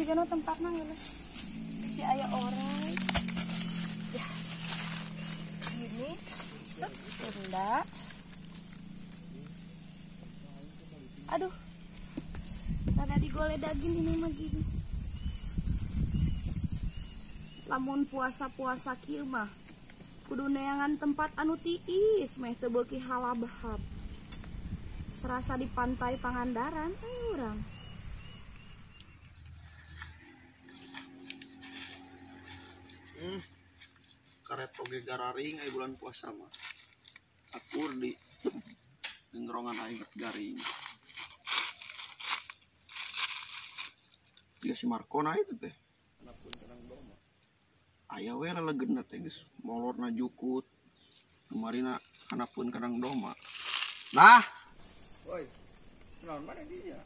juga no tempatnya nggak si ayah orang ya gini senda aduh ada digoleh daging ini mah gini lamun puasa-puasa kieu mah kudu neangan tempat anu tiis meh teu beuki halabahab serasa di pantai Pangandaran urang karet oge gararing ay bulan puasa mah akur di genderongan air garing dia si Marco na itu teh anapun kadang doma aya we lalegeuna teh geus molorna jukut kemarina anapun kadang doma nah woi naon mana dia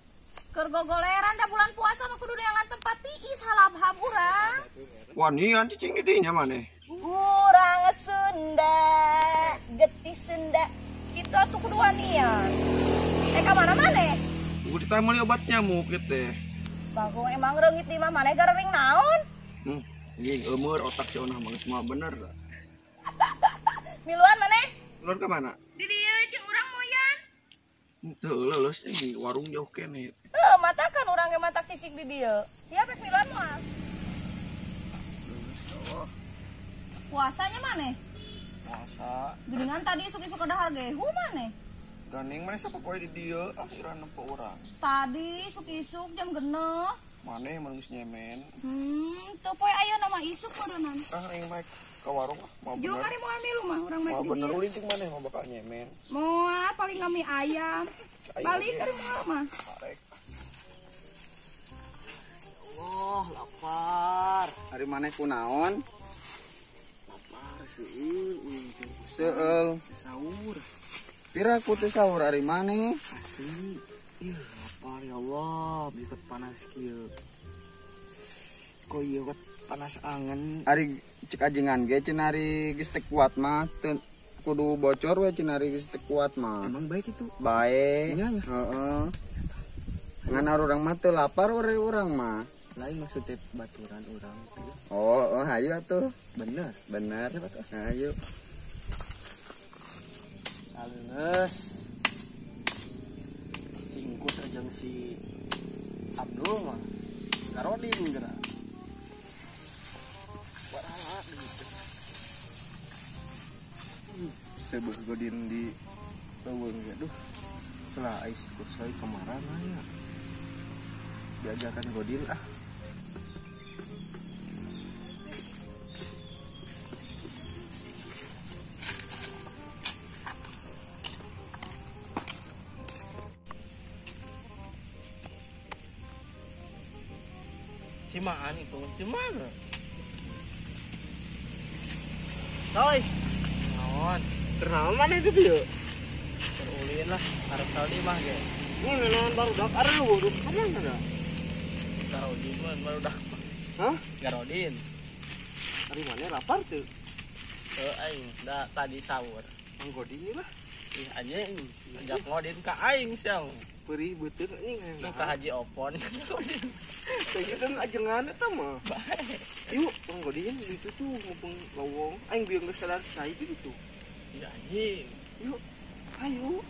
keur gogoleran da bulan puasa mah kudu neangan tempat tiis halabahab urang wanian cicing di dinya maneh urang Sunda getih Sunda kitu atuh kudu wanian ka mana maneh kudu ditameli obat nyamuk gitu teh bagong emang reungit di mah maneh garering naon anjing eumeur otak si onah mah semua bener miluan maneh luar ke mana di dieu jeung urang moyan teu leuleus di warung jauh kene matakan urang ge matak cicik di dieu sia pek miluan moal puasanya maneh puasa geuningan tadi isuk-isuk dahar gehu maneh gandeng mana siapa poe di dieu akhiran nempo urang tadi isuk-isuk jam geneuh maneh menunggu nyemen teu poe ayeuna mah isuk modonan aing mah ke warung mau bener jeung ari moal milu mah urang mau mah bener ulin cing maneh mau bakal nyemen moal paling ngami ayam balik ari moal mah arek Allah lapar hari maneh kunaon lapar seueul ulin teh seueul sahur pira ku teh sahur hari maneh asli ih lapar ya Allah biket panas kieu kok ieu panas angen ari cek ajengan ge cenah ari geus teu kuat mah kudu bocor we cenah ari geus teu kuat mah emang baik itu baik nya heeh ngan urang mah teu lapar urang mah lain maksudnya baturan urang oh hayu atuh bener hayu Alus si Ingkus ajang si Abdul mah garodin geura waraha gitu sebeuh godin di eueung aduh lah ais kusoi kemaran aya diajakan godin si Maan itu di mana? Toy, naon? kenapa mana itu dia Terulin lah, harap tadi mah ge. ini naon baru dak aduh kemana dah Garodin mah baru dah. hah Garodin. hari mana lapar tuh Aing da tadi sahur. mang godin lah Ih anjing, ajak ngodin ka aing siang. perih beuteun anjing Nu ka Haji Opon. teh kan ajengan eta mah yuk mang godin itu tuh mumpung lowong aing bieu geus sadar sai gitu Iya anjing. yuk ayo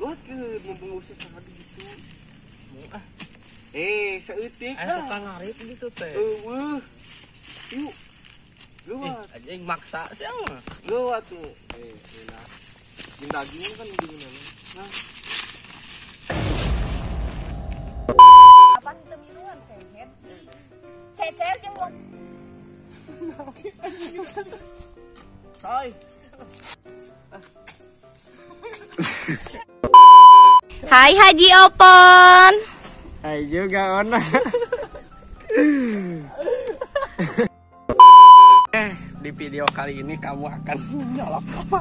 luat ke mumpung usah sadar gitu saeutik Suka ngarip gitu teh. eueuh yuk luat Anjing maksa siang mah. luat tuh enak jeung daging kan dingin nah apaan teu miluan teh cecer jeung wong Toy. Hai Haji Opon. Hai juga Ona. Di video kali ini kamu akan nyolok apa?